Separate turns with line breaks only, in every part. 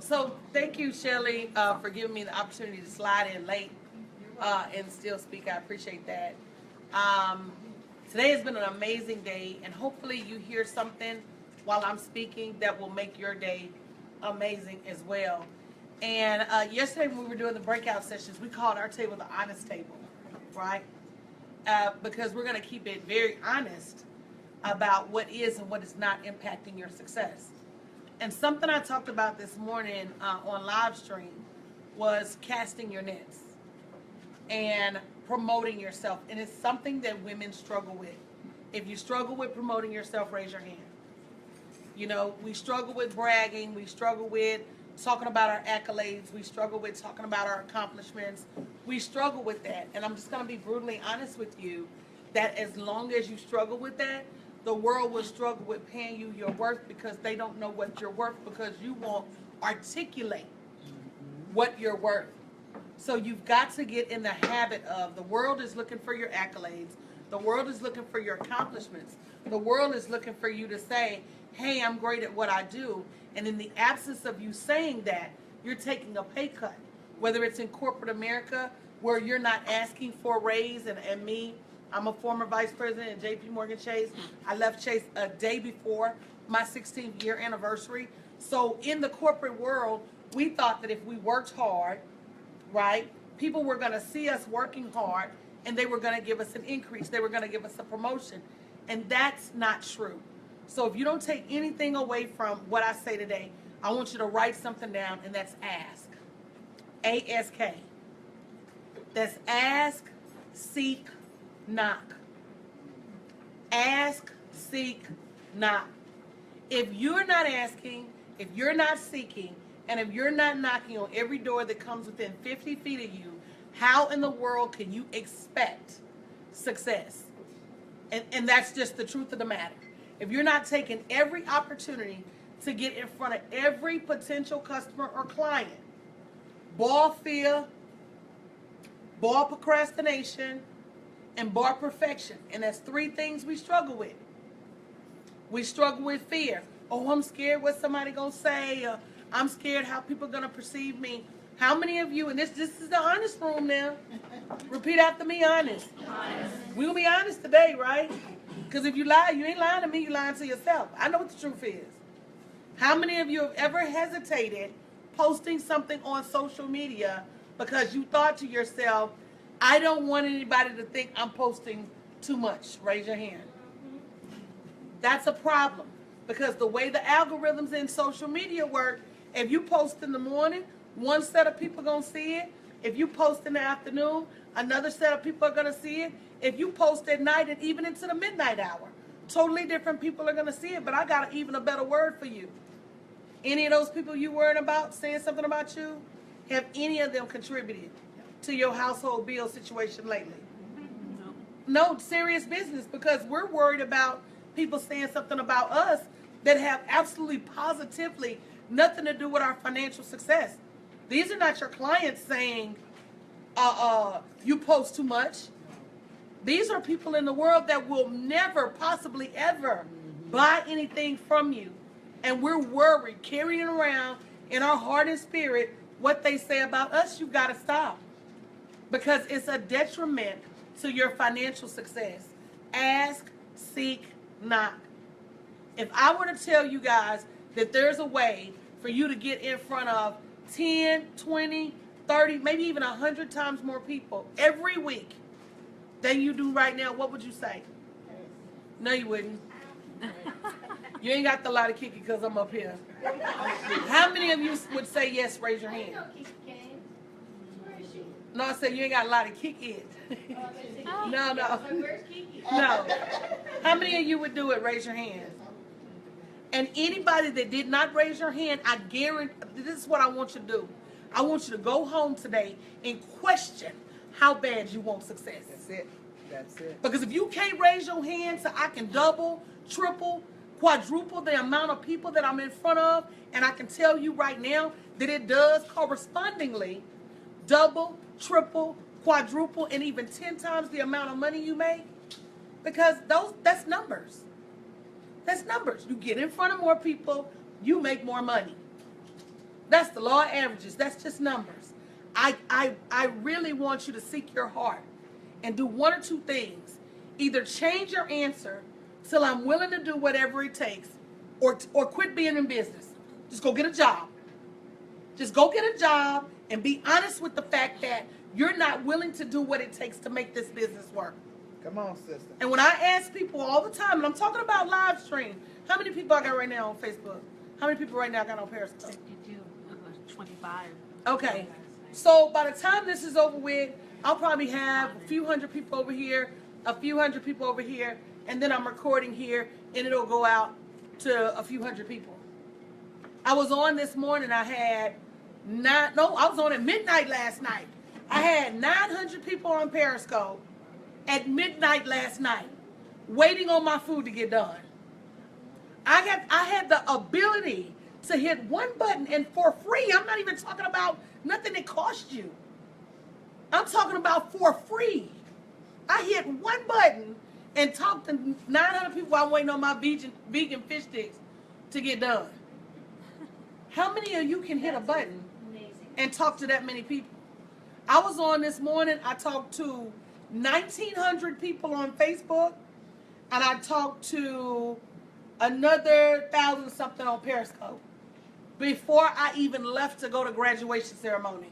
So thank you, Shelley, for giving me the opportunity to slide in late and still speak. I appreciate that. Um, Today has been an amazing day, and hopefully you hear something while I'm speaking that will make your day amazing as well. And yesterday when we were doing the breakout sessions, we called our table the honest table, right? Because we're going to keep it very honest about what is and what is not impacting your success. And something I talked about this morning on live stream was casting your nets and promoting yourself. And it's something that women struggle with. If you struggle with promoting yourself, raise your hand. You know, we struggle with bragging. We struggle with talking about our accolades. We struggle with talking about our accomplishments. We struggle with that. And I'm just going to be brutally honest with you that as long as you struggle with that, the world will struggle with paying you your worth because they don't know what you're worth because you won't articulate what you're worth. So you've got to get in the habit of the world is looking for your accolades. The world is looking for your accomplishments. The world is looking for you to say, hey, I'm great at what I do. And in the absence of you saying that, you're taking a pay cut. Whether it's in corporate America where you're not asking for a raise, and me, I'm a former vice president at JP Morgan Chase. I left Chase a day before my 16th year anniversary. So in the corporate world, we thought that if we worked hard, right, people were going to see us working hard and they were going to give us an increase. They were going to give us a promotion. And that's not true. So if you don't take anything away from what I say today, I want you to write something down, and that's ask. A-S-K. That's ask, seek, knock. Ask, seek, knock. If you're not asking, if you're not seeking, and if you're not knocking on every door that comes within 50 feet of you, how in the world can you expect success? And that's just the truth of the matter. If you're not taking every opportunity to get in front of every potential customer or client, ball fear, ball procrastination, and bar perfection. And that's three things we struggle with. We struggle with fear. Oh, I'm scared what somebody gonna say. I'm scared how people are gonna perceive me. How many of you, and this is the honest room now. Repeat after me, honest. Honest. We'll be honest today, right? Because if you lie, you ain't lying to me, you're lying to yourself. I know what the truth is. How many of you have ever hesitated posting something on social media because you thought to yourself, I don't want anybody to think I'm posting too much? Raise your hand. That's a problem. Because the way the algorithms in social media work, if you post in the morning, one set of people are going to see it. If you post in the afternoon, another set of people are going to see it. If you post at night and even into the midnight hour, totally different people are going to see it. But I got even a better word for you. Any of those people you worried about saying something about you, have any of them contributed to your household bill situation lately? No, serious business, because we're worried about people saying something about us that have absolutely positively nothing to do with our financial success. These are not your clients saying, you post too much. These are people in the world that will never, possibly ever buy anything from you. And we're worried, carrying around in our heart and spirit what they say about us. You've got to stop. Because it's a detriment to your financial success. Ask, seek, knock. If I were to tell you guys that there's a way for you to get in front of 10, 20, 30, maybe even 100 times more people every week than you do right now, what would you say? No, you wouldn't. You ain't got the lot of kiki because I'm up here. How many of you would say yes? Raise your hand. No, I said you ain't got a lot of kick it. No. No. How many of you would do it? Raise your hand. And anybody that did not raise your hand, I guarantee, this is what I want you to do. I want you to go home today and question how bad you want success.
That's it. That's it.
Because if you can't raise your hand so I can double, triple, quadruple the amount of people that I'm in front of, and I can tell you right now that it does correspondingly double, triple, quadruple, and even 10 times the amount of money you make, because that's numbers. That's numbers. You get in front of more people, you make more money. That's the law of averages. That's just numbers. I really want you to seek your heart and do one or two things. Either change your answer till I'm willing to do whatever it takes, or quit being in business. Just go get a job. Just go get a job and be honest with the fact that you're not willing to do what it takes to make this business work.
Come on, sister.
And when I ask people all the time, and I'm talking about live stream, how many people I got right now on Facebook? How many people right now got on Periscope?
52, 25.
Okay. So by the time this is over with, I'll probably have a few hundred people over here, a few hundred people over here, and then I'm recording here, and it'll go out to a few hundred people. I was on this morning, I was on at midnight last night. I had 900 people on Periscope at midnight last night, waiting on my food to get done. I had the ability to hit one button and for free. I'm not even talking about nothing that cost you. I'm talking about for free. I hit one button and talked to 900 people while I'm waiting on my vegan fish sticks to get done. How many of you can hit a button and talk to that many people? I was on this morning, I talked to 1,900 people on Facebook, and I talked to another 1,000 something on Periscope before I even left to go to graduation ceremony.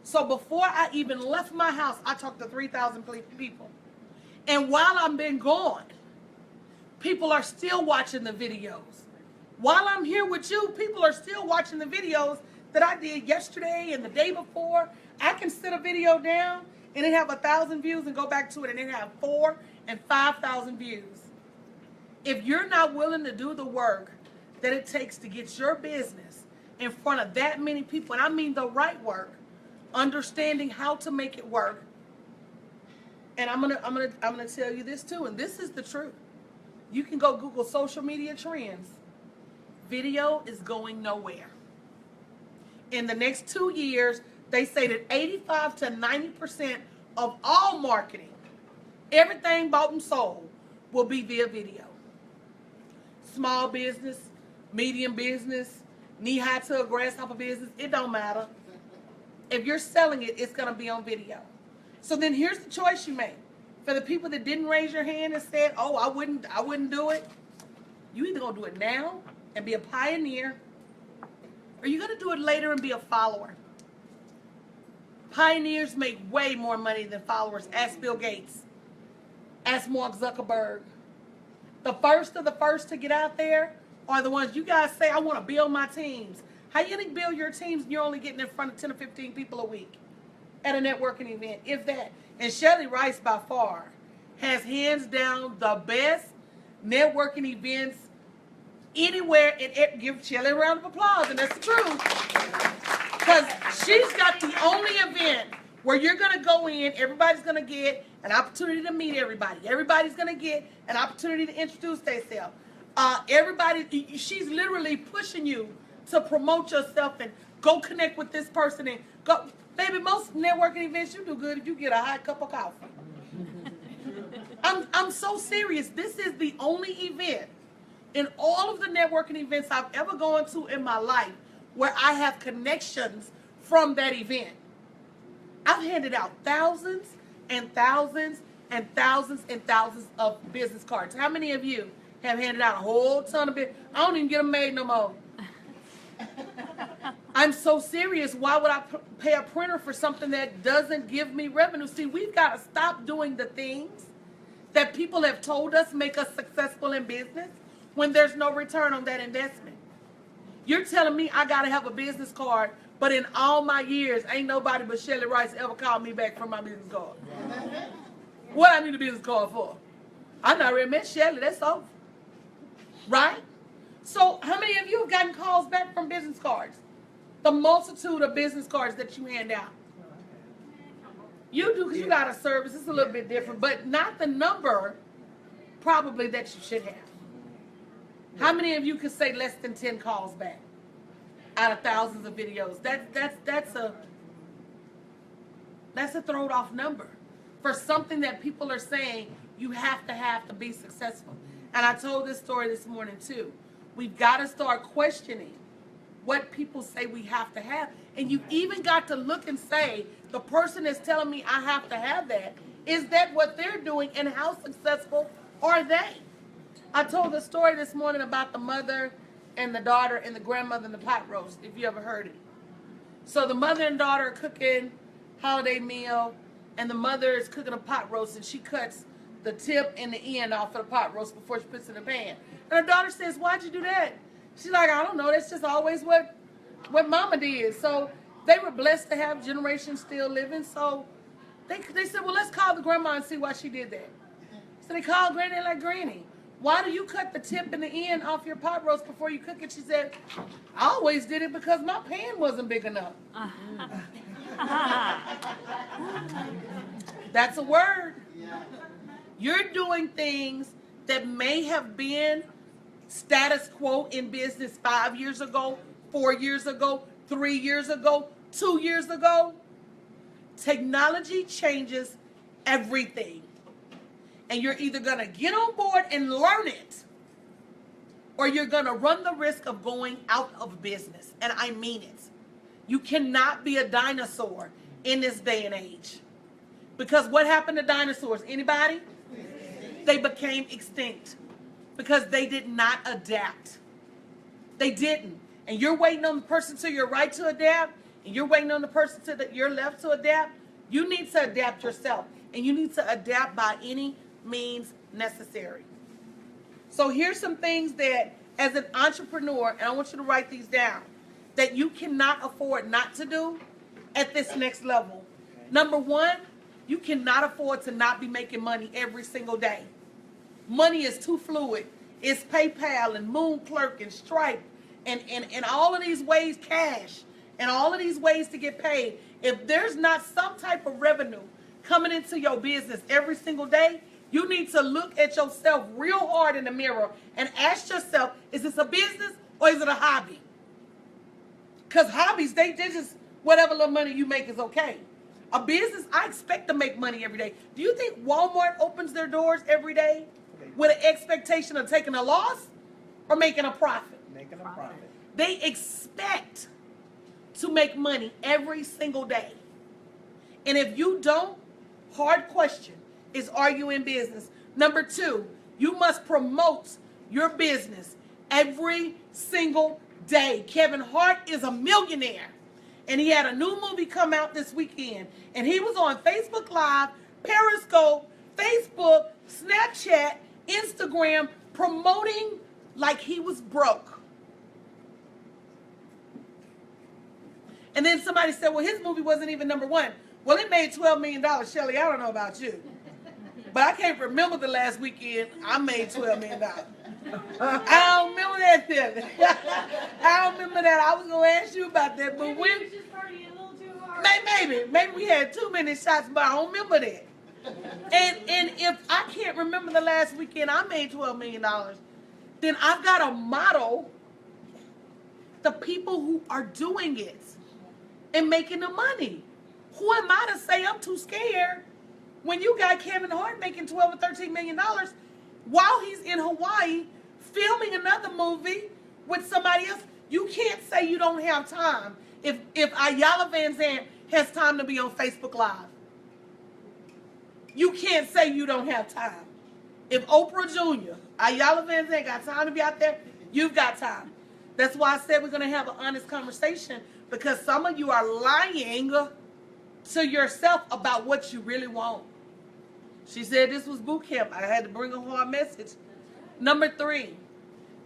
So before I even left my house, I talked to 3,000 people. And while I've been gone, people are still watching the videos. While I'm here with you, people are still watching the videos that I did yesterday and the day before. I can sit a video down and it have 1,000 views and go back to it and it have 4,000 and 5,000 views. If you're not willing to do the work that it takes to get your business in front of that many people, and I mean the right work, understanding how to make it work, and I'm gonna tell you this too, and this is the truth. You can go Google social media trends. Video is going nowhere. In the next 2 years, they say that 85 to 90% of all marketing, everything bought and sold, will be via video. Small business, medium business, knee-high to a grasshopper business, it don't matter. If you're selling it, it's going to be on video. So then here's the choice you make. For the people that didn't raise your hand and said, oh, I wouldn't do it, you either going to do it now and be a pioneer, or you're going to do it later and be a follower. Pioneers make way more money than followers. Ask Bill Gates. Ask Mark Zuckerberg. The first of the first to get out there are the ones you guys say, I want to build my teams. How you going to build your teams and you're only getting in front of 10 or 15 people a week at a networking event, if that? And Shelly Rice, by far, has hands down the best networking events anywhere. And give Shelly a round of applause, and that's the truth. Because she's got the only event where you're going to go in, everybody's going to get an opportunity to meet everybody. Everybody's going to get an opportunity to introduce themselves. She's literally pushing you to promote yourself and go connect with this person and go. Baby, most networking events you do good if you get a hot cup of coffee. I'm so serious. This is the only event in all of the networking events I've ever gone to in my life where I have connections from that event. I've handed out thousands and thousands and thousands and thousands of business cards. How many of you have handed out a whole ton of it? I don't even get them made no more. I'm so serious. Why would I pay a printer for something that doesn't give me revenue? See, we've got to stop doing the things that people have told us make us successful in business when there's no return on that investment. You're telling me I got to have a business card, but in all my years, ain't nobody but Shelly Rice ever called me back from my business card. What I need a business card for? I not already met Shelly. That's over. Right? So how many of you have gotten calls back from business cards? The multitude of business cards that you hand out. You do because you got a service. It's a little bit different, but not the number probably that you should have. How many of you could say less than 10 calls back out of thousands of videos? That's a thrown off number for something that people are saying you have to be successful. And I told this story this morning too. We've got to start questioning what people say we have to have. And you even got to look and say, the person that's telling me I have to have that, is that what they're doing and how successful are they? I told the story this morning about the mother and the daughter and the grandmother and the pot roast, if you ever heard it. So the mother and daughter are cooking holiday meal, and the mother is cooking a pot roast, and she cuts the tip and the end off of the pot roast before she puts it in the pan. And her daughter says, "Why'd you do that?" She's like, "I don't know. That's just always what Mama did." So they were blessed to have generations still living. So they said, "Well, let's call the grandma and see why she did that." So they called Granny, like, "Granny, why do you cut the tip and the end off your pot roast before you cook it?" She said, "I always did it because my pan wasn't big enough." That's a word. You're doing things that may have been status quo in business 5 years ago, 4 years ago, 3 years ago, 2 years ago. Technology changes everything. And you're either going to get on board and learn it, or you're going to run the risk of going out of business. And I mean it. You cannot be a dinosaur in this day and age. Because what happened to dinosaurs? Anybody? They became extinct because they did not adapt. They didn't. And you're waiting on the person to your right to adapt, and you're waiting on the person to your left to adapt. You need to adapt yourself, and you need to adapt by any means necessary. So here's some things that, as an entrepreneur, and I want you to write these down, that you cannot afford not to do at this next level. Number one, you cannot afford to not be making money every single day. Money is too fluid. It's PayPal and Moonclerk and Stripe and all of these ways, cash, and all of these ways to get paid. If there's not some type of revenue coming into your business every single day, you need to look at yourself real hard in the mirror and ask yourself, is this a business or is it a hobby? Because hobbies, they just, whatever little money you make is okay. A business, I expect to make money every day. Do you think Walmart opens their doors every day with an expectation of taking a loss or making a profit?
Making a profit.
They expect to make money every single day. And if you don't, hard question is, are you in business? Number two, you must promote your business every single day. Kevin Hart is a millionaire. And he had a new movie come out this weekend. And he was on Facebook Live, Periscope, Facebook, Snapchat, Instagram, promoting like he was broke. And then somebody said, well, his movie wasn't even number one. Well, it made $12 million. Shelly, I don't know about you, but I can't remember the last weekend I made $12 million. I don't remember that then. I don't remember that. I was going to ask you about that, but when... Maybe we had too many shots, but I don't remember that. And if I can't remember the last weekend I made $12 million, then I've got to model the people who are doing it and making the money. Who am I to say I'm too scared when you got Kevin Hart making $12 or $13 million while he's in Hawaii filming another movie with somebody else? You can't say you don't have time. If Ayala Van Zandt has time to be on Facebook Live, you can't say you don't have time. If Oprah Jr., Ayala Van Zandt got time to be out there, you've got time. That's why I said we're going to have an honest conversation, because some of you are lying to yourself about what you really want. She said this was boot camp. I had to bring a hard message. Number three,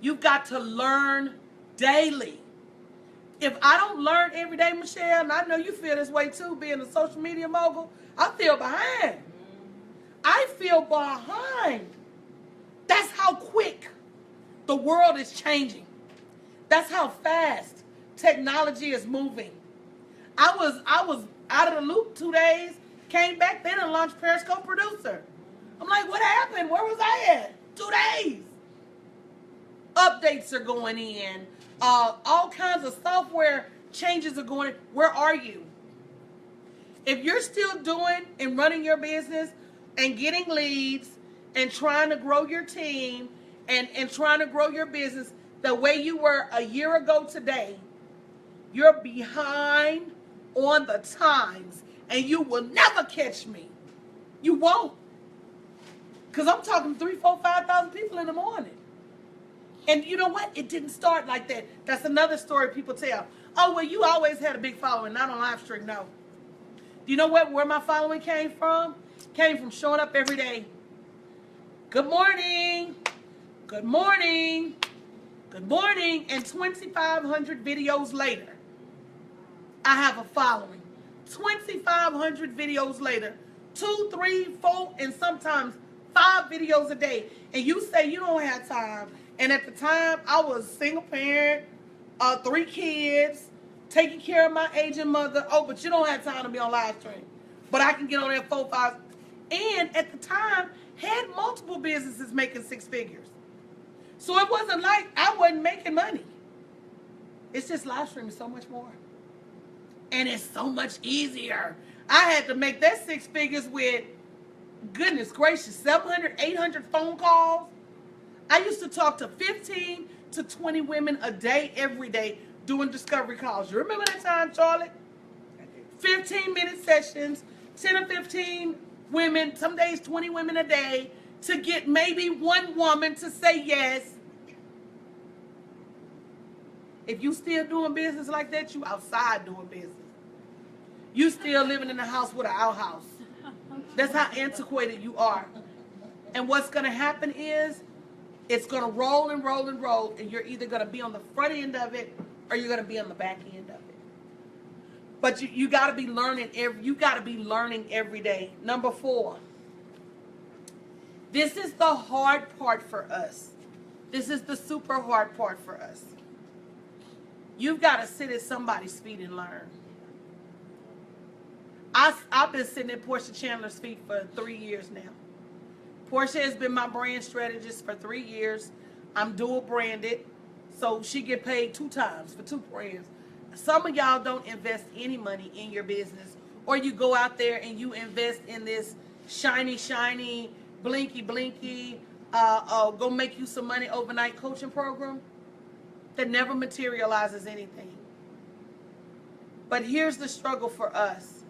you've got to learn daily. If I don't learn every day, Michelle, and I know you feel this way too, being a social media mogul, I feel behind. I feel behind. That's how quick the world is changing. That's how fast technology is moving. I was out of the loop 2 days, came back then and launched Periscope Producer. I'm like, what happened? Where was I at? 2 days. Updates are going in. All kinds of software changes are going in. Where are you? If you're still doing and running your business and getting leads and trying to grow your team and trying to grow your business the way you were a year ago today, You're behind on the times, and you will never catch me. You won't. Because I'm talking 3, 4, 5,000 people in the morning. And you know what? It didn't start like that. That's another story people tell. Oh, well, you always had a big following, not on live stream. No. Do you know where my following came from? Came from showing up every day. Good morning. Good morning. Good morning. And 2,500 videos later, I have a following. 2,500 videos later. 2, 3, 4, and sometimes 5 videos a day. And you say you don't have time. And at the time, I was a single parent, 3 kids, taking care of my aging mother. Oh, but you don't have time to be on live stream. But I can get on there 4, 5. And at the time, had multiple businesses making 6 figures. So it wasn't like I wasn't making money. It's just live streaming so much more. And it's so much easier. I had to make that 6 figures with, goodness gracious, 700, 800 phone calls. I used to talk to 15 to 20 women a day, every day, doing discovery calls. You remember that time, Charlotte? 15-minute sessions, 10 or 15 women, some days 20 women a day, to get maybe one woman to say yes. If you still doing business like that, you outside doing business. You still living in a house with an outhouse. That's how antiquated you are. And what's going to happen is, it's going to roll and roll and roll, and you're either going to be on the front end of it or you're going to be on the back end of it. But you got to be learning every day. Number 4. This is the hard part for us. This is the super hard part for us. You've got to sit at somebody's feet and learn. I've been sitting at Portia Chandler's feet for 3 years now. Portia has been my brand strategist for 3 years. I'm dual branded, so she get paid 2 times for 2 brands. Some of y'all don't invest any money in your business, or you go out there and you invest in this shiny, shiny, blinky, blinky, go make you some money overnight coaching program that never materializes anything. But here's the struggle for us.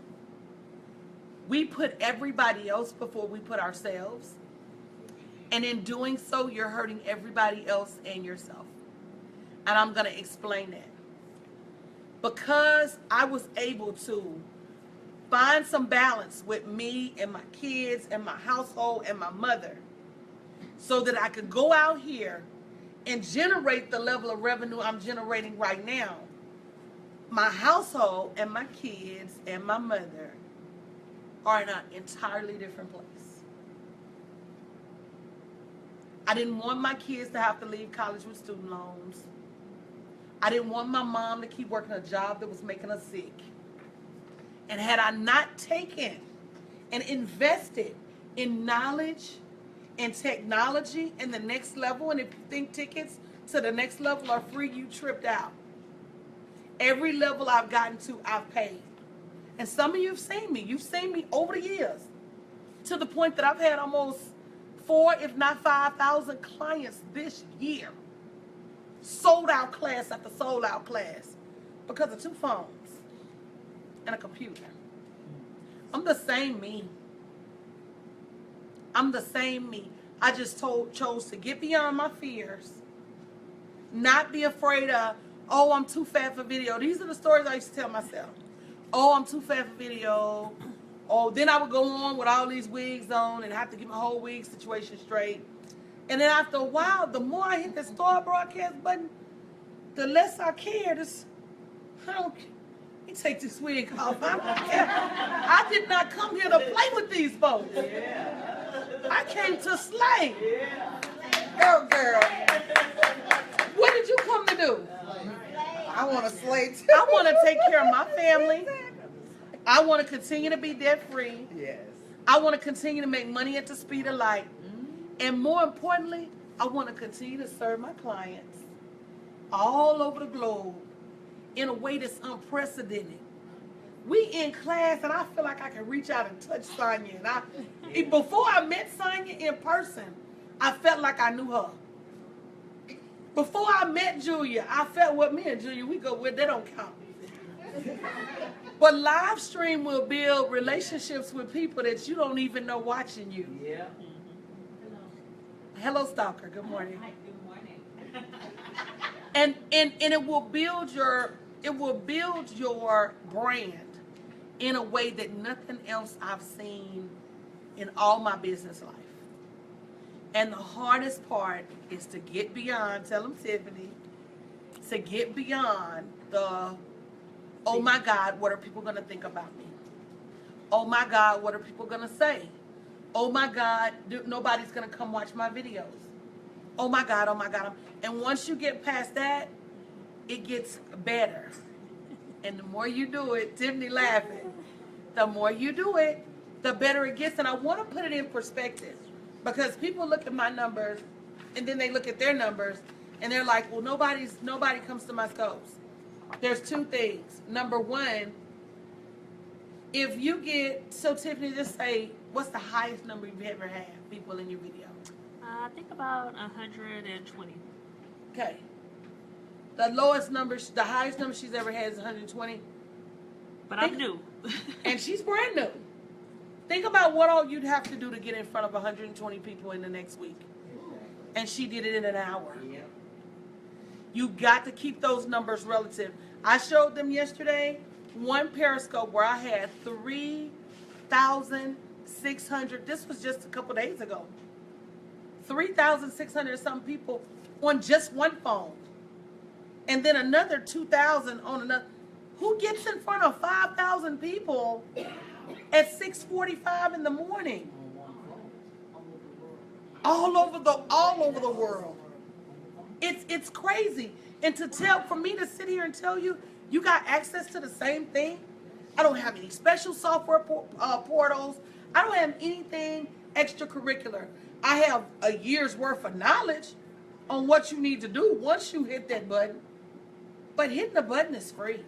We put everybody else before we put ourselves. And in doing so, you're hurting everybody else and yourself. And I'm going to explain that. Because I was able to find some balance with me and my kids and my household and my mother, so that I could go out here and generate the level of revenue I'm generating right now, my household and my kids and my mother are in an entirely different place. I didn't want my kids to have to leave college with student loans. I didn't want my mom to keep working a job that was making her sick. And had I not taken and invested in knowledge and technology and the next level, and if you think tickets to the next level are free, you tripped out. Every level I've gotten to, I've paid. And some of you have seen me. You've seen me over the years, to the point that I've had almost 4, if not 5,000 clients this year. Sold out class after sold out class because of 2 phones and a computer. I'm the same me. I'm the same me. I just chose to get beyond my fears, not be afraid of, oh, I'm too fat for video. These are the stories I used to tell myself. Oh, I'm too fat for video. Oh, then I would go on with all these wigs on and have to get my whole wig situation straight. And then after a while, the more I hit the start broadcast button, the less I cared. I don't care. Let me take this wig off. I don't care. I did not come here to play with these folks. I came to slay. Girl. What did you come to do?
I want to slay too.
I want to take care of my family. I want to continue to be debt free.
Yes.
I want to continue to make money at the speed of light. And more importantly, I want to continue to serve my clients all over the globe in a way that's unprecedented. We in class, and I feel like I can reach out and touch Sonya. And before I met Sonya in person, I felt like I knew her. Before I met Julia, I felt what me and Julia, we go with, that don't count. But live stream will build relationships with people that you don't even know watching you.
Yeah.
Hello, stalker. Good morning.
Hi, good morning.
And it will build your brand in a way that nothing else I've seen in all my business life. And the hardest part is to get beyond, tell them Tiffany, to get beyond the, oh my God, what are people going to think about me? Oh my God, what are people going to say? Oh my God, nobody's going to come watch my videos. Oh my God, oh my God. And once you get past that, it gets better. And the more you do it, Tiffany laughing, the more you do it, the better it gets. And I want to put it in perspective because people look at my numbers and then they look at their numbers and they're like, well, nobody comes to my scopes. There's two things. Number one, if you get, so Tiffany, just say, what's the highest number you've ever had people in your video?
I think about 120.
Okay. The lowest number, the highest number she's ever had is 120.
But I'm new.
And she's brand new. Think about what all you'd have to do to get in front of 120 people in the next week. And she did it in an hour.
Yeah.
You got to keep those numbers relative. I showed them yesterday one Periscope where I had 3,600. This was just a couple days ago. 3,600 some people on just one phone. And then another 2,000 on another. Who gets in front of 5,000 people at 6:45 in the morning? All over the world. It's crazy. And for me to sit here and tell you, you got access to the same thing. I don't have any special software portals. I don't have anything extracurricular. I have a year's worth of knowledge on what you need to do once you hit that button. But hitting the button is free.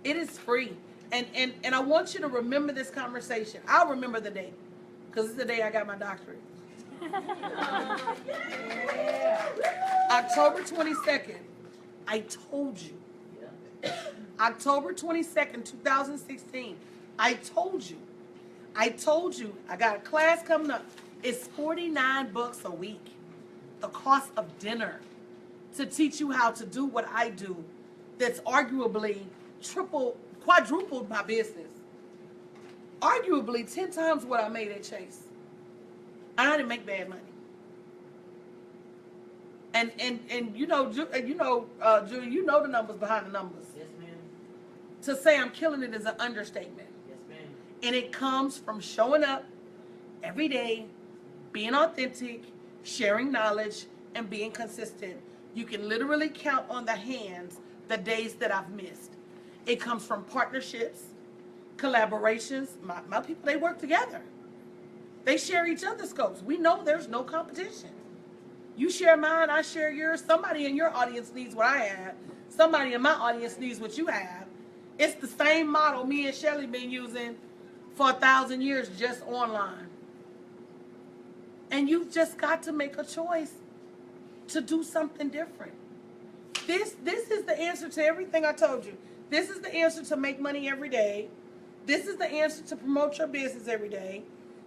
It is free. And I want you to remember this conversation. I'll remember the day. Because it's the day I got my doctorate. October 22nd, I told you. October 22nd, 2016, I told you. I got a class coming up. It's $49 a week. The cost of dinner to teach you how to do what I do that's arguably quadrupled my business. Arguably 10 times what I made at Chase. I didn't make bad money. And you know, Julia, you know the numbers behind the numbers.
Yes, ma'am.
To say I'm killing it is an understatement.
Yes, ma'am.
And it comes from showing up every day, being authentic, sharing knowledge, and being consistent. You can literally count on the hands the days that I've missed. It comes from partnerships, collaborations. My people, they work together. They share each other's scopes. We know there's no competition. You share mine, I share yours. Somebody in your audience needs what I have. Somebody in my audience needs what you have. It's the same model me and Shelly been using for 1,000 years just online. And you've just got to make a choice to do something different. This is the answer to everything I told you. This is the answer to make money every day. This is the answer to promote your business every day.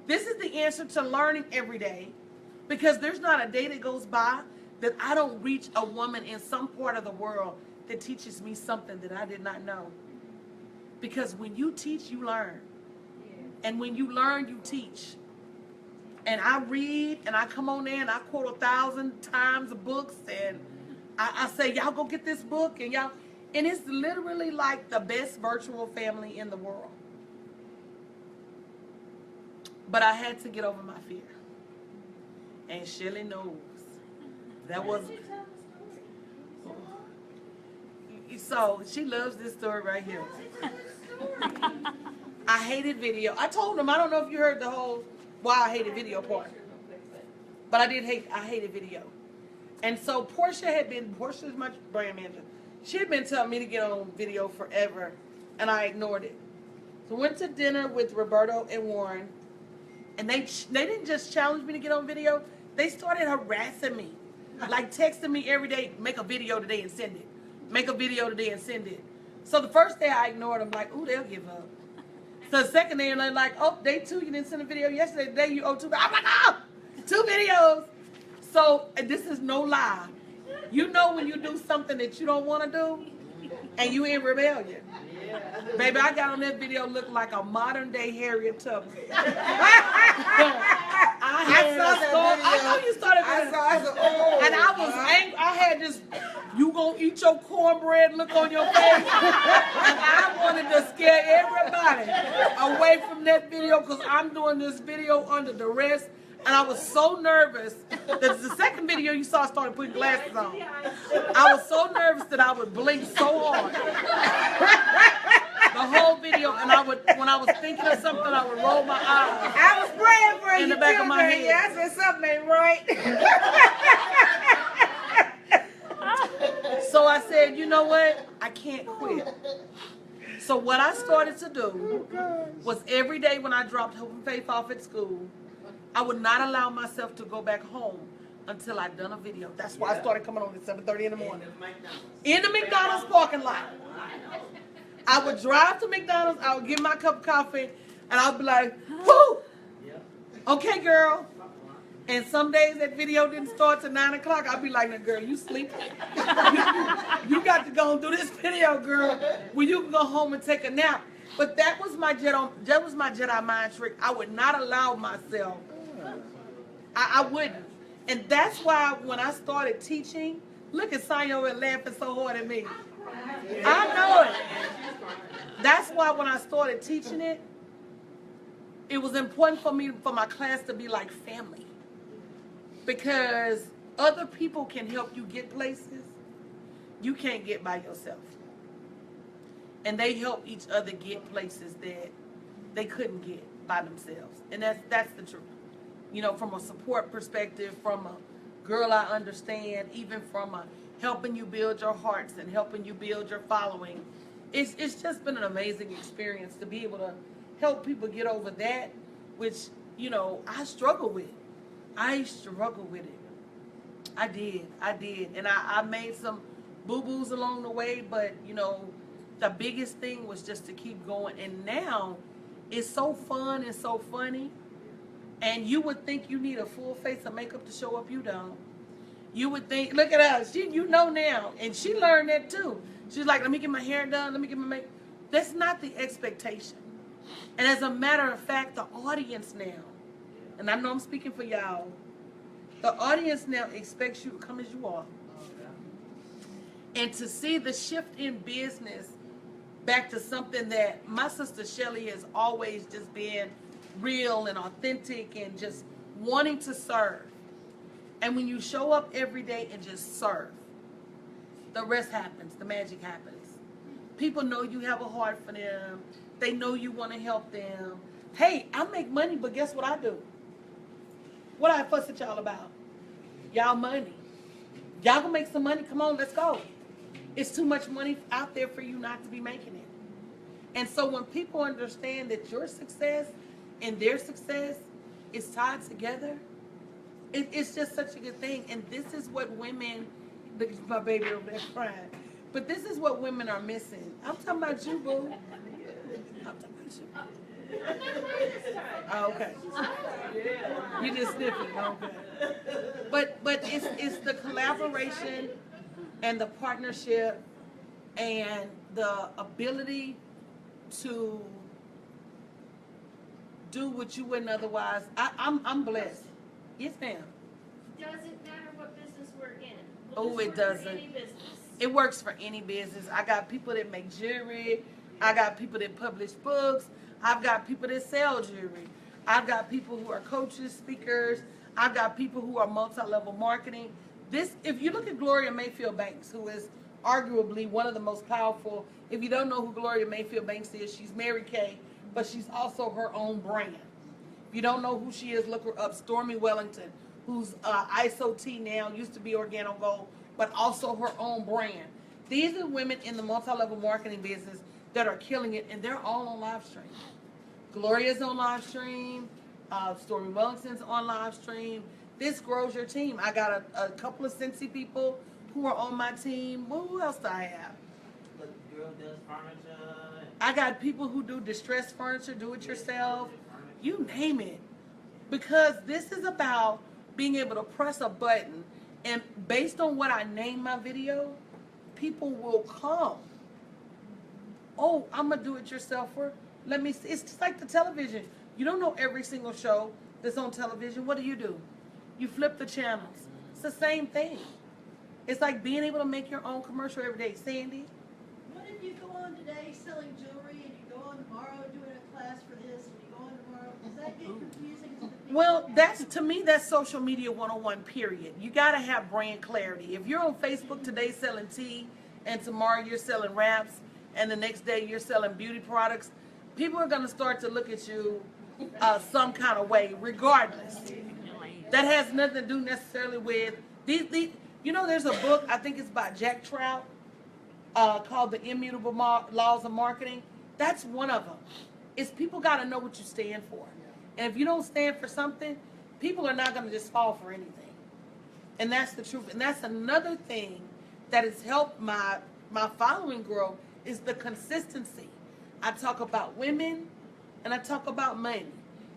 This is the answer to learning every day. Because there's not a day that goes by that I don't reach a woman in some part of the world that teaches me something that I did not know. Because when you teach, you learn. And when you learn, you teach. And I read, and I come on there, and I quote 1,000 times of books, and I say, y'all go get this book, and it's literally like the best virtual family in the world. But I had to get over my fear. And Shelly knows. That was... So, she loves this story right here. I hated video. I told him, I don't know if you heard the whole why I hated video part. But I hated video. And so Portia is my brand manager. She had been telling me to get on video forever, and I ignored it. So went to dinner with Roberto and Warren, and they didn't just challenge me to get on video. They started harassing me, like texting me every day, make a video today and send it. Make a video today and send it. So the first day I ignored them, like, ooh, they'll give up. So the second day, they're like, oh, day 2, you didn't send a video yesterday. Today you owe 2. I'm like, oh, 2 videos. So and this is no lie. You know when you do something that you don't want to do, and you in rebellion. Baby, I got on that video looking like a modern day Harriet Tubman. I
saw that video.
I know you started.
I saw, oh.
And I was angry. I had this, you gonna eat your cornbread look on your face. And I wanted to scare everybody away from that video because I'm doing this video under duress. And I was so nervous that the second video you saw I started putting glasses on. I was so nervous that I would blink so hard. The whole video, and when I was thinking of something, I would roll my eyes.
I was praying for
In
you
the back
too,
of my
baby.
head.
I said something ain't right.
So I said, you know what? I can't quit. So what I started to do was every day when I dropped Hope and Faith off at school, I would not allow myself to go back home until I'd done a video. That's why I started coming on at 7:30 in the morning. In the McDonald's parking lot. I would drive to McDonald's, I would get my cup of coffee, and I'd be like, whoo! Okay, girl. And some days that video didn't start till 9 o'clock. I'd be like, now, girl, you sleeping? You got to go and do this video, girl, where you can go home and take a nap. But that was my Jedi mind trick. I would not allow myself. I wouldn't. And that's why when I started teaching, look at Sanyo laughing so hard at me. I know it. That's why when I started teaching it, it was important for me, for my class to be like family. Because other people can help you get places you can't get by yourself. And they help each other get places that they couldn't get by themselves. And that's the truth. You know, from a support perspective, from a girl I understand, even from a helping you build your hearts and helping you build your following. It's just been an amazing experience to be able to help people get over that, which, you know, I struggle with. I struggle with it. I did. And I made some boo-boos along the way, but, you know, the biggest thing was just to keep going. And now it's so fun and so funny. And you would think you need a full face of makeup to show up. You don't. You would think, look at us. You know now. And she learned that too. She's like, let me get my hair done. Let me get my makeup. That's not the expectation. And as a matter of fact, the audience now, and I know I'm speaking for y'all, the audience now expects you to come as you are. And to see the shift in business back to something that my sister Shelly has always just been real and authentic and just wanting to serve. And when you show up every day and just serve, the rest happens, the magic happens. People know you have a heart for them. They know you want to help them. Hey, I make money, but guess what I do? What I fuss at y'all about? Y'all money. Y'all gonna make some money? Come on, let's go. It's too much money out there for you not to be making it. And so when people understand that your success and their success is tied together, it's just such a good thing. And this is what women, look at my baby over there crying, but this is what women are missing. I'm talking about you, boo. I'm talking about you. Oh, okay. You just sniffing, okay. But it's the collaboration and the partnership and the ability to do what you wouldn't otherwise. I'm blessed. Yes, ma'am.
Doesn't matter what business we're in.
Oh, it doesn't.
Any business.
It works for any business. I got people that make jewelry. I got people that publish books. I've got people that sell jewelry. I've got people who are coaches, speakers. I've got people who are multi-level marketing. If you look at Gloria Mayfield Banks, who is arguably one of the most powerful, if you don't know who Gloria Mayfield Banks is, she's Mary Kay, but she's also her own brand. If you don't know who she is, look her up. Stormy Wellington, who's ISO-T now, used to be Organo Gold, but also her own brand. These are women in the multi-level marketing business that are killing it, and they're all on live stream. Gloria's on live stream. Stormy Wellington's on live stream. This grows your team. I got a couple of Cincy people who are on my team. Well, who else do I have?
But girl, does furniture.
I got people who do distressed furniture, do it yourself, you name it. Because this is about being able to press a button, and based on what I name my video, people will come. Oh, I'm a do-it-yourselfer. Let me see. It's just like the television. You don't know every single show that's on television. What do? You flip the channels. It's the same thing. It's like being able to make your own commercial every day. Sandy?
What if you go on today selling jewelry and you go on tomorrow doing a class for this and you go on tomorrow? Does that get confusing to the people?
Well, that's, to me, that's social media 101, period. You got to have brand clarity. If you're on Facebook today selling tea, and tomorrow you're selling wraps, and the next day you're selling beauty products, people are going to start to look at you some kind of way, regardless. That has nothing to do necessarily with these. You know, there's a book, I think it's by Jack Trout, called The Immutable Laws of Marketing. That's one of them. It's people got to know what you stand for. And if you don't stand for something, people are not going to just fall for anything. And that's the truth. And that's another thing that has helped my following grow, is the consistency. I talk about women and I talk about money.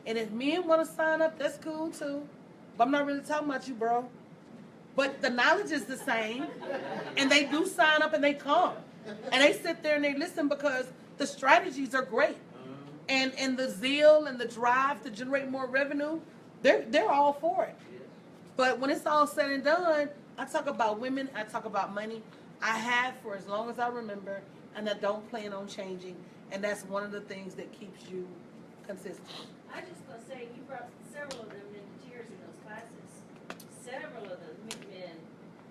And if men want to sign up, that's cool too. But I'm not really talking about you, bro. But the knowledge is the same. And they do sign up and they come. And they sit there and they listen because the strategies are great. And the zeal and the drive to generate more revenue, they're all for it. But when it's all said and done, I talk about women, I talk about money. I have for as long as I remember, and I don't plan on changing. And that's one of the things that keeps you consistent.
I just want to say, you brought several of them into tears in those classes. Several of them men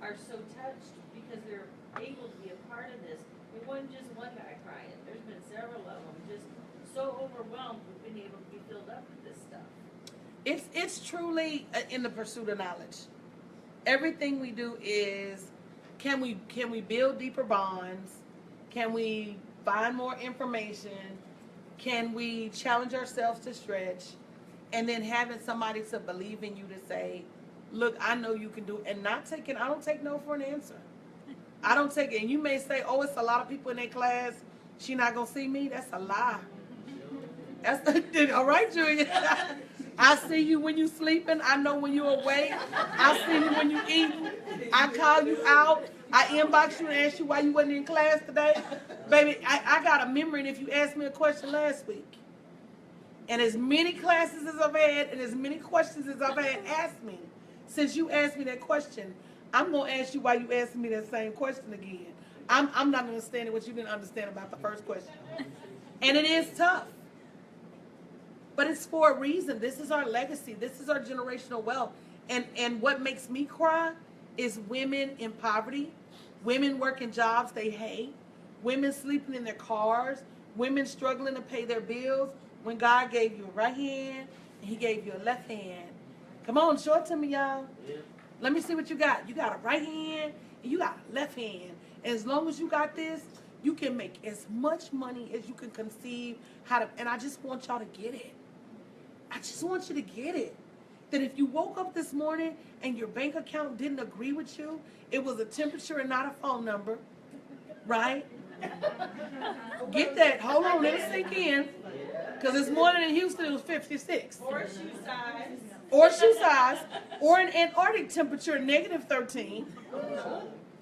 are so touched because they're able to be a part of this. It wasn't just one guy crying. There's been several of them just so overwhelmed with being able to be filled up with this stuff.
It's truly in the pursuit of knowledge. Everything we do is, can we build deeper bonds? Can we find more information? Can we challenge ourselves to stretch? And then having somebody to believe in you to say, look, I know you can do it. And I don't take no for an answer. I don't take it. And you may say, oh, it's a lot of people in their class. She not going to see me. That's a lie. That's all right, Julia. I see you when you sleeping. I know when you're awake. I see you when you eat. I call you out. I inbox you and ask you why you wasn't in class today. Baby, I got a memory, and if you asked me a question last week, and as many classes as I've had and as many questions as I've had asked me, since you asked me that question, I'm going to ask you why you asked me that same question again. I'm not understanding what you didn't understand about the first question. And it is tough. But it's for a reason. This is our legacy. This is our generational wealth. And what makes me cry is women in poverty, women working jobs they hate, women sleeping in their cars, women struggling to pay their bills when God gave you a right hand and he gave you a left hand. Come on, show it to me, y'all.
Yeah.
Let me see what you got. You got a right hand and you got a left hand. And as long as you got this, you can make as much money as you can conceive how to, and I just want y'all to get it. I just want you to get it. That if you woke up this morning and your bank account didn't agree with you, it was a temperature and not a phone number, right? Get that. Hold on, let it sink in. Because this morning in Houston it was 56.
Or shoe size.
Or shoe size. Or an Antarctic temperature, -13.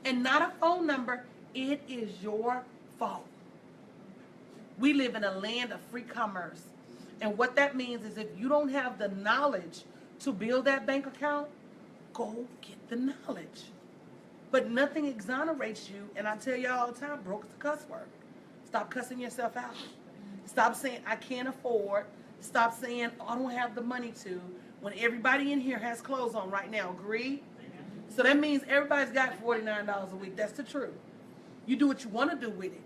And not a phone number. It is your fault. We live in a land of free commerce. And what that means is if you don't have the knowledge to build that bank account, go get the knowledge. But nothing exonerates you. And I tell y'all all the time, broke is a cuss word. Stop cussing yourself out. Stop saying, I can't afford. Stop saying, oh, I don't have the money to. When everybody in here has clothes on right now, agree? So that means everybody's got $49 a week. That's the truth. You do what you want to do with it.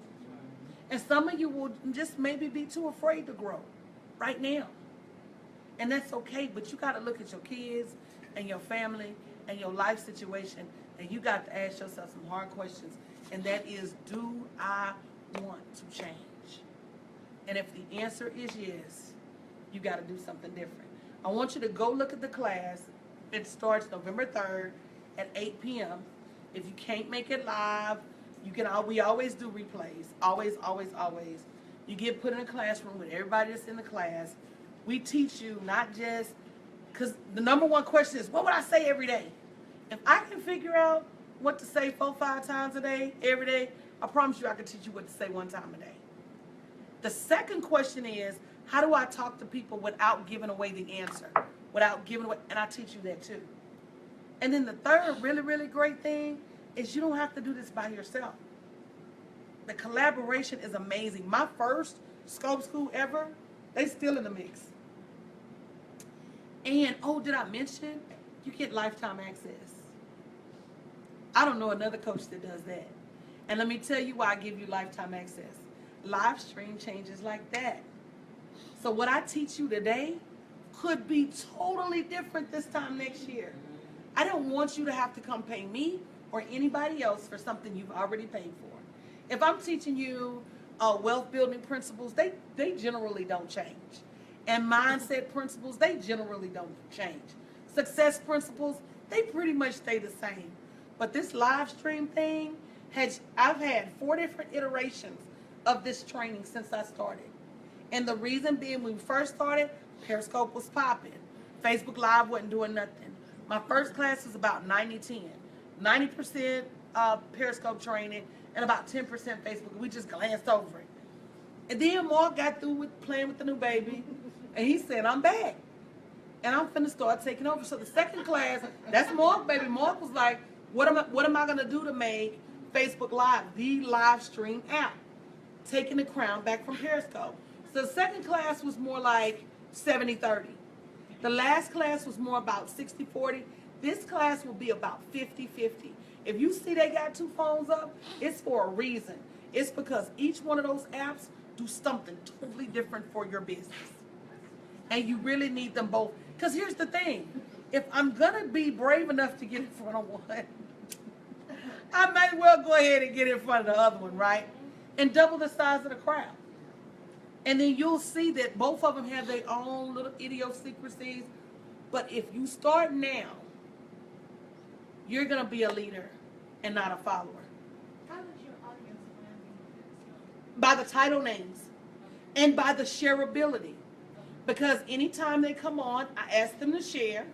And some of you will just maybe be too afraid to grow right now. And that's okay, but you got to look at your kids and your family and your life situation, and you got to ask yourself some hard questions. And that is, do I want to change? And if the answer is yes, you got to do something different. I want you to go look at the class. It starts November 3rd at 8 p.m. If you can't make it live, We always do replays. Always, always, always. You get put in a classroom with everybody that's in the class. We teach you not just, because the number one question is, what would I say every day? If I can figure out what to say 4-5 times a day, every day, I promise you I can teach you what to say 1 time a day. The second question is, how do I talk to people without giving away the answer? Without giving away, and I teach you that too. And then the third really, really great thing is you don't have to do this by yourself. The collaboration is amazing. My first scope school ever, they still in the mix. And, oh, did I mention? You get lifetime access. I don't know another coach that does that. And let me tell you why I give you lifetime access. Live stream changes like that. So what I teach you today could be totally different this time next year. I don't want you to have to come pay me or anybody else for something you've already paid for. If I'm teaching you wealth building principles, they generally don't change. And mindset principles, they generally don't change. Success principles, they pretty much stay the same. But this live stream thing, I've had 4 different iterations of this training since I started. And the reason being, when we first started, Periscope was popping. Facebook Live wasn't doing nothing. My first class was about 90-10. 90% Periscope training and about 10% Facebook. We just glanced over it. And then Mark got through with playing with the new baby, and he said, I'm back. And I'm finna start taking over. So the second class, that's Mark, baby. Mark was like, what am I gonna do to make Facebook Live the live stream app? Taking the crown back from Periscope. So the second class was more like 70-30. The last class was more about 60-40. This class will be about 50-50. If you see they got 2 phones up, it's for a reason. It's because each one of those apps do something totally different for your business. And you really need them both. Because here's the thing. If I'm going to be brave enough to get in front of one, I might well go ahead and get in front of the other one, right? And double the size of the crowd. And then you'll see that both of them have their own little idiosyncrasies. But if you start now, you're going to be a leader and not a follower.
How does your audience plan being?
By the title names and by the shareability. Because anytime they come on, I ask them to share,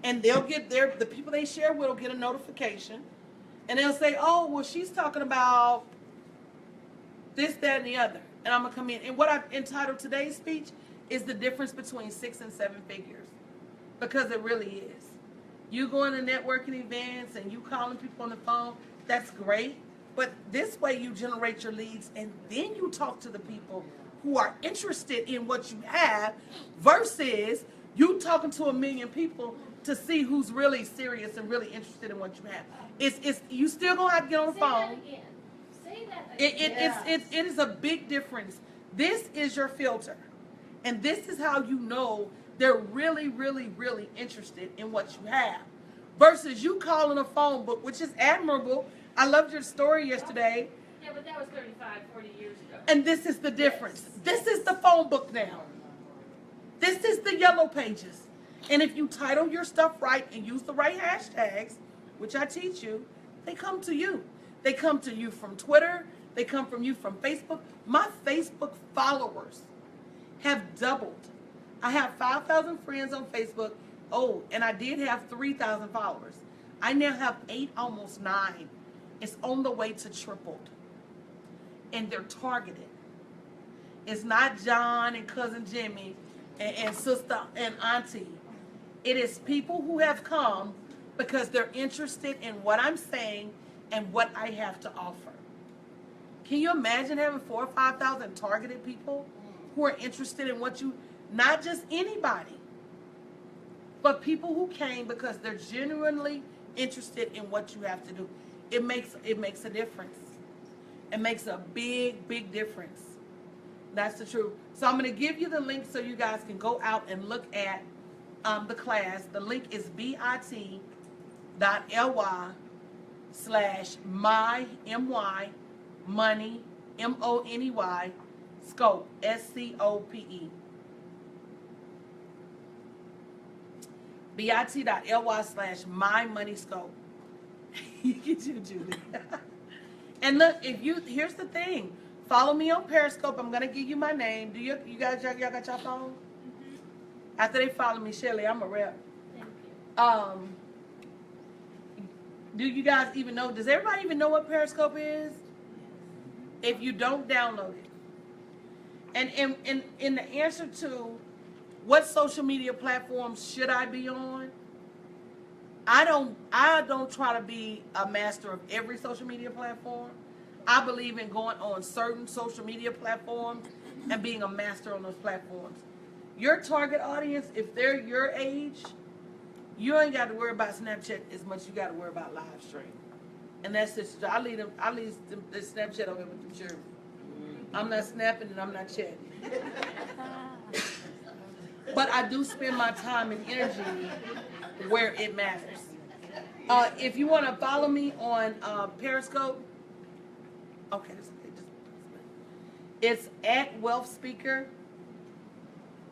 and they'll get the people they share with will get a notification, and they'll say, oh, well, she's talking about this, that, and the other. And I'm going to come in. And what I've entitled today's speech is the difference between 6 and 7 figures. Because it really is. You going to networking events and you calling people on the phone, that's great. But this way you generate your leads, and then you talk to the people who are interested in what you have, versus you talking to 1 million people to see who's really serious and really interested in what you have. It's you still gonna have to get on the phone.
Say that again.
It is a big difference. This is your filter, and this is how you know they're really, really, really interested in what you have, versus you calling a phone book, which is admirable. I loved your story yesterday.
Yeah, but that was 35, 40 years ago.
And this is the difference. This is the phone book now. This is the yellow pages. And if you title your stuff right and use the right hashtags, which I teach you, they come to you. They come to you from Twitter. They come from you from Facebook. My Facebook followers have doubled. I have 5,000 friends on Facebook. Oh, and I did have 3,000 followers. I now have 8, almost 9. It's on the way to tripled. And they're targeted. It's not John and cousin Jimmy and sister and auntie. It is people who have come because they're interested in what I'm saying and what I have to offer. Can you imagine having 4,000 or 5,000 targeted people who are interested in what you, not just anybody, but people who came because they're genuinely interested in what you have to do. It makes a difference. It makes a big, big difference. That's the truth. So I'm going to give you the link so you guys can go out and look at the class. The link is bit.ly/my, M-Y, money, M-O-N-E-Y, scope, S-C-O-P-E. bit.ly/my money scope. You get you, Julie. And look, here's the thing. Follow me on Periscope. I'm gonna give you my name. Do you guys y'all got your phone? After they follow me, Shelly, I'm a rep.
Thank you.
Do you guys even know? Does everybody even know what Periscope is? If you don't, download it. And in the answer to what social media platforms should I be on, I don't try to be a master of every social media platform. I believe in going on certain social media platforms and being a master on those platforms. Your target audience, if they're your age, you ain't got to worry about Snapchat as much as you got to worry about live stream. And that's just, I leave the Snapchat over with the children. I'm not snapping and I'm not chatting. But I do spend my time and energy where it matters. If you want to follow me on Periscope, okay, it's at Wealth Speaker.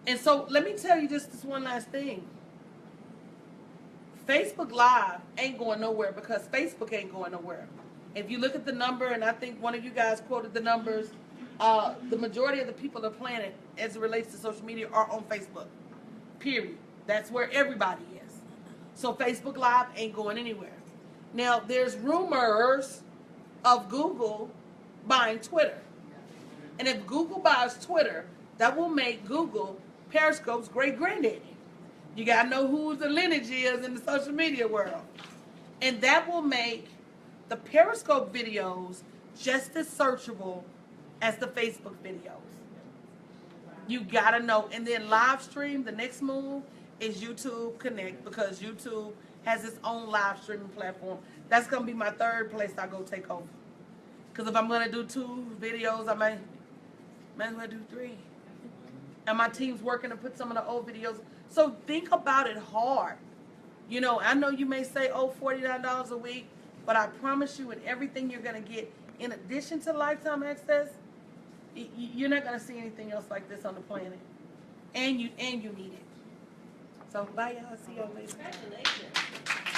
And so let me tell you just this one last thing. Facebook Live ain't going nowhere because Facebook ain't going nowhere. If you look at the number, and I think one of you guys quoted the numbers, the majority of the people on the planet, as it relates to social media, are on Facebook. Period. That's where everybody is. So Facebook Live ain't going anywhere. Now, there's rumors of Google buying Twitter. And if Google buys Twitter, that will make Google Periscope's great granddaddy. You gotta know who the lineage is in the social media world. And that will make the Periscope videos just as searchable as the Facebook videos. You gotta know. And then live stream, the next move is YouTube Connect, because YouTube has its own live streaming platform. That's gonna be my third place I go take over. Because if I'm gonna do 2 videos, I might as well do 3. And my team's working to put some of the old videos. So think about it hard. You know, I know you may say, oh, $49 a week, but I promise you, with everything you're going to get, in addition to lifetime access, you're not going to see anything else like this on the planet. And you need it. So bye, y'all. See y'all later.
Congratulations.